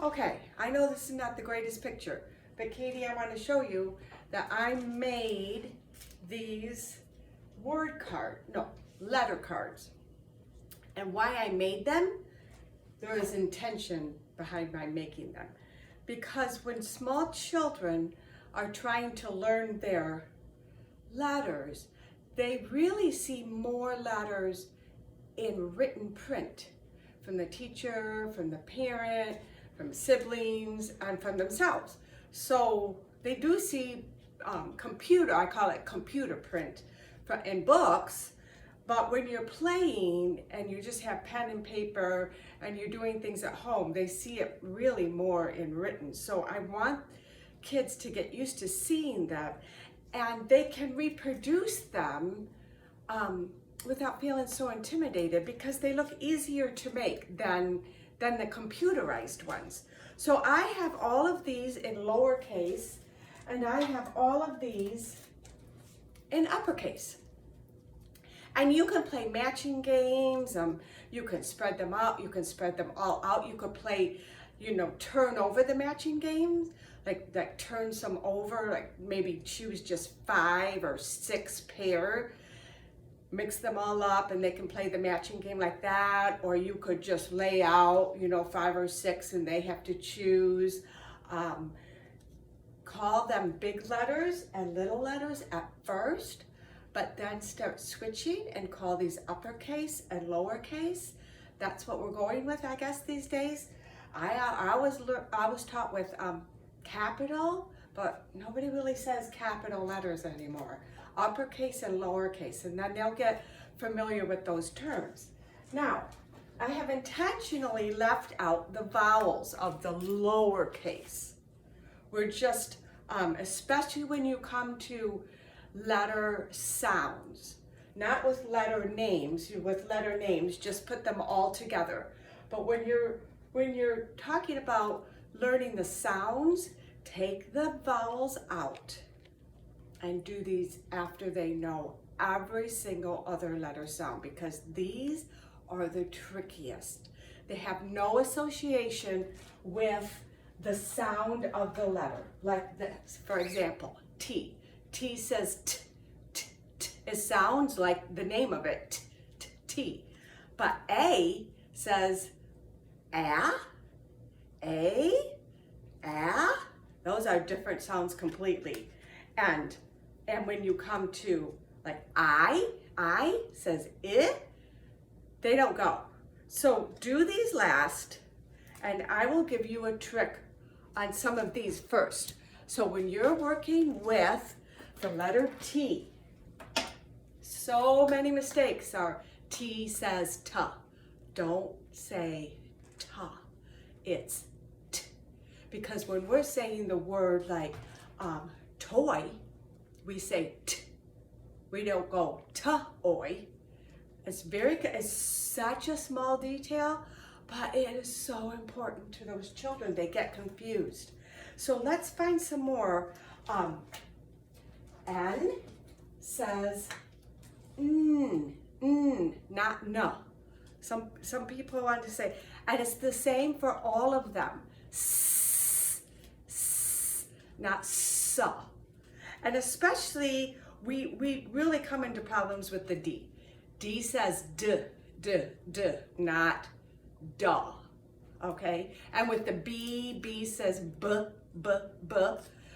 Okay, I know this is not the greatest picture, but Katie, I want to show you that I made these letter cards. And why I made them, there is intention behind my making them. Because when small children are trying to learn their letters, they really see more letters in written print from the teacher, from the parent, from siblings, and from themselves. So they do see I call it computer print in books, but when you're playing and you just have pen and paper and you're doing things at home, they see it really more in written. So I want kids to get used to seeing them, and they can reproduce them without feeling so intimidated, because they look easier to make than the computerized ones. So I have all of these in lowercase, and I have all of these in uppercase. And you can play matching games, you can spread them out, you can spread them all out. You could play, turn over the matching games, like turn some over, like maybe choose just 5 or 6 pair, mix them all up, and they can play the matching game like that. Or you could just lay out, 5 or 6, and they have to choose. Call them big letters and little letters at first, but then start switching and call these uppercase and lowercase. That's what we're going with, I guess, these days. I was taught with capital, but nobody really says capital letters anymore. Uppercase and lowercase, and then they'll get familiar with those terms. Now, I have intentionally left out the vowels of the lowercase. We're just, especially when you come to letter sounds, not with letter names. With letter names, just put them all together. But when you're talking about learning the sounds, take the vowels out and do these after they know every single other letter sound, because these are the trickiest. They have no association with the sound of the letter. Like this, for example, T. T says t, t, t. It sounds like the name of it, t, t, T. But A says a, those are different sounds completely. And when you come to like I says I, they don't go. So do these last, and I will give you a trick on some of these first. So when you're working with the letter T, so many mistakes are T says T. Don't say T, it's T. Because when we're saying the word like toy, we say T. We don't go T-oy. It's such a small detail, but it is so important to those children. They get confused. So let's find some more. N says not no. Some people want to say, and it's the same for all of them. S, not s. And especially, we really come into problems with the D. D says d, not duh, okay? And with the B says b.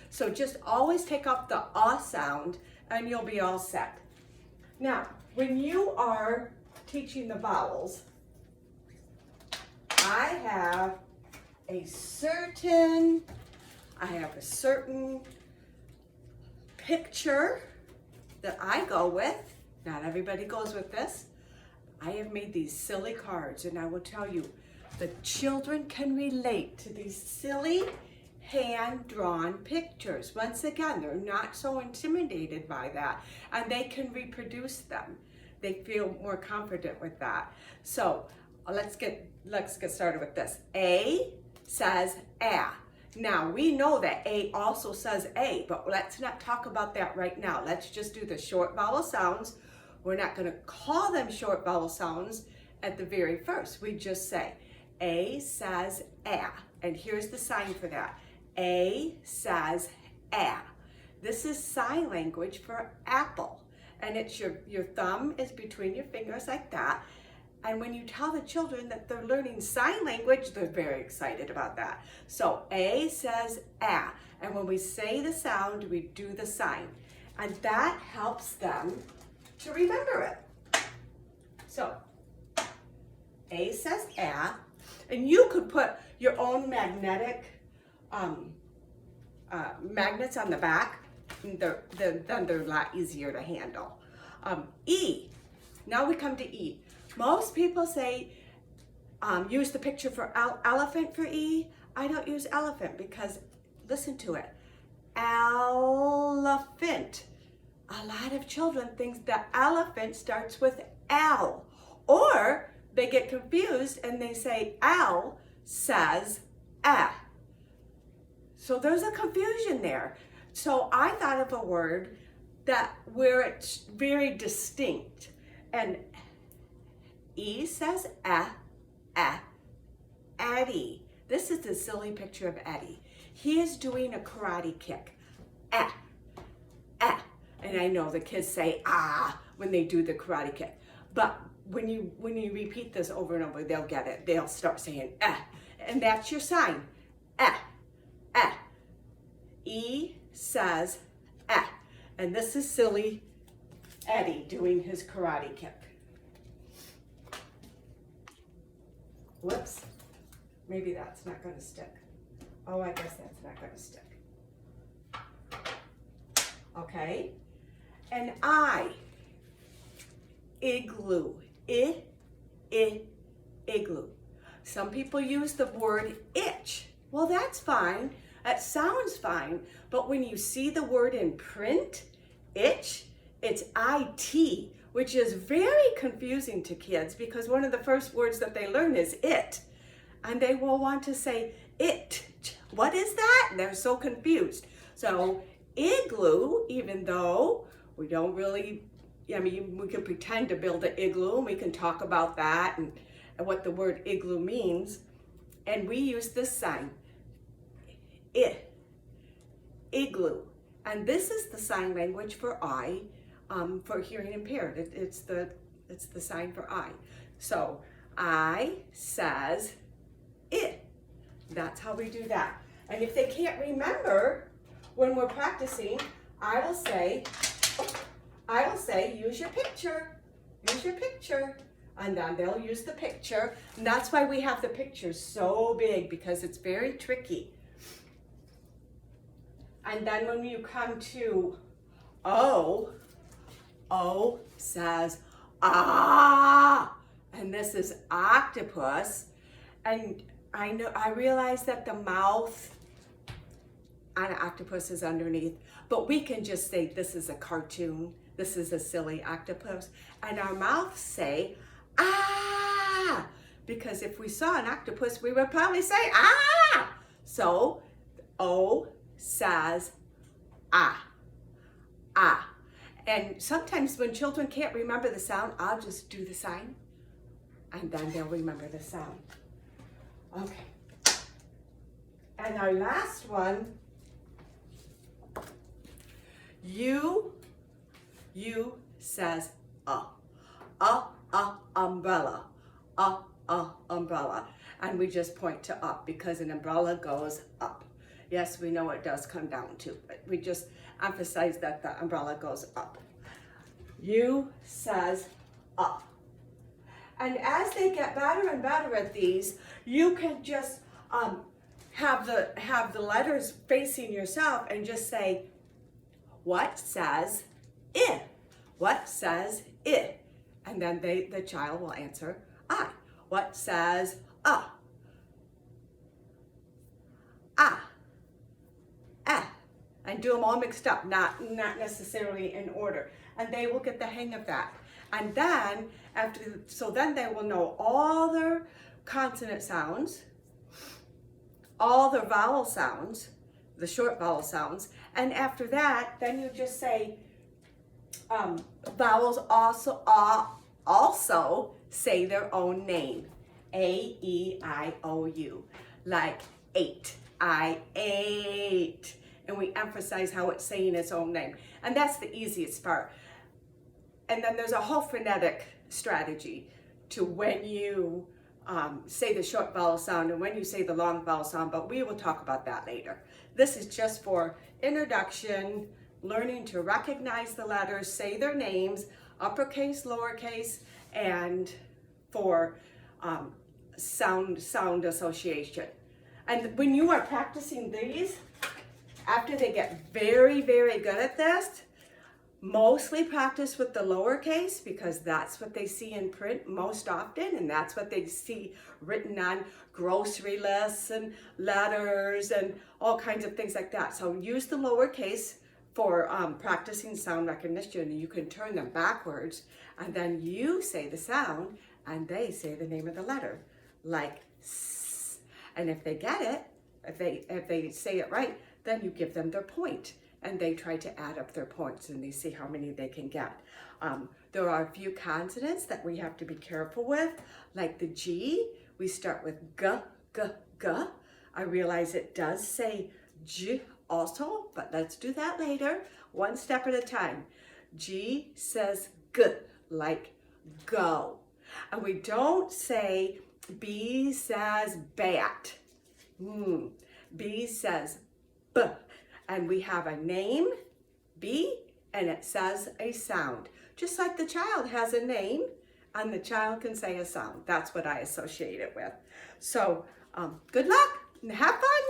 So just always take off the sound and you'll be all set. Now, when you are teaching the vowels, I have a certain picture that I go with. Not everybody goes with this. I have made these silly cards, and I will tell you, the children can relate to these silly hand-drawn pictures. Once again, they're not so intimidated by that, and they can reproduce them. They feel more confident with that. So let's get started with this. A says a. Now we know that A also says A, but let's not talk about that right now. Let's just do the short vowel sounds. We're not going to call them short vowel sounds at the very first. We just say A says A. And here's the sign for that. A says A. This is sign language for apple. And it's your thumb is between your fingers like that. And when you tell the children that they're learning sign language, they're very excited about that. So A says A. And when we say the sound, we do the sign. And that helps them to remember it. So A says A. And you could put your own magnetic magnets on the back. Then they're a lot easier to handle. E. Now we come to E. Most people say use the picture for elephant for E. I don't use elephant because, listen to it, elephant. A lot of children think that elephant starts with L, or they get confused and they say L says A. So there's a confusion there. So I thought of a word where it's very distinct, and E says Eddie. This is a silly picture of Eddie. He is doing a karate kick. And I know the kids say when they do the karate kick. But when you repeat this over and over, they'll get it. They'll start saying and that's your sign. E says and this is silly Eddie doing his karate kick. Whoops, maybe that's not going to stick. Oh, I guess that's not going to stick. Okay, and I, igloo, igloo. Some people use the word itch. Well, that's fine. That sounds fine. But when you see the word in print, itch, it's IT, which is very confusing to kids because one of the first words that they learn is it. And they will want to say it. What is that? And they're so confused. So igloo, even though we don't really, we can pretend to build an igloo and we can talk about that and what the word igloo means. And we use this sign, igloo. And this is the sign language for I, for hearing impaired. It's the sign for I. So I says it. That's how we do that. And if they can't remember when we're practicing, I will say, use your picture. Use your picture. And then they'll use the picture. And that's why we have the picture so big, because it's very tricky. And then when you come to O says ah, and this is octopus. And I realize that the mouth on an octopus is underneath, but we can just say this is a cartoon. This is a silly octopus. And our mouths say ah, because if we saw an octopus, we would probably say ah. So O says ah. And sometimes when children can't remember the sound, I'll just do the sign and then they'll remember the sound. Okay. And our last one, U says umbrella. Umbrella. And we just point to up because an umbrella goes up. Yes, we know it does come down too, but we just emphasize that the umbrella goes up. U says up. And as they get better and better at these, you can just have the letters facing yourself and just say, what says I? What says I? And then the child will answer I. What says ah? And do them all mixed up, not necessarily in order. And they will get the hang of that. And then then they will know all their consonant sounds, all their vowel sounds, the short vowel sounds. And after that, then you just say vowels also say their own name. A-E-I-O-U, like ate, I ate. And we emphasize how it's saying its own name. And that's the easiest part. And then there's a whole phonetic strategy to when you say the short vowel sound and when you say the long vowel sound, but we will talk about that later. This is just for introduction, learning to recognize the letters, say their names, uppercase, lowercase, and for sound association. And when you are practicing these, after they get very, very good at this, mostly practice with the lowercase because that's what they see in print most often, and that's what they see written on grocery lists and letters and all kinds of things like that. So use the lowercase for practicing sound recognition. You can turn them backwards, and then you say the sound and they say the name of the letter, like S. And if they get it, if they say it right, then you give them their point. And they try to add up their points and they see how many they can get. There are a few consonants that we have to be careful with, like the G. We start with G, G, G. I realize it does say J also, but let's do that later, one step at a time. G says G, like go. And we don't say B says bat. B says B. And we have a name, B, and it says a sound. Just like the child has a name and the child can say a sound. That's what I associate it with. So good luck and have fun.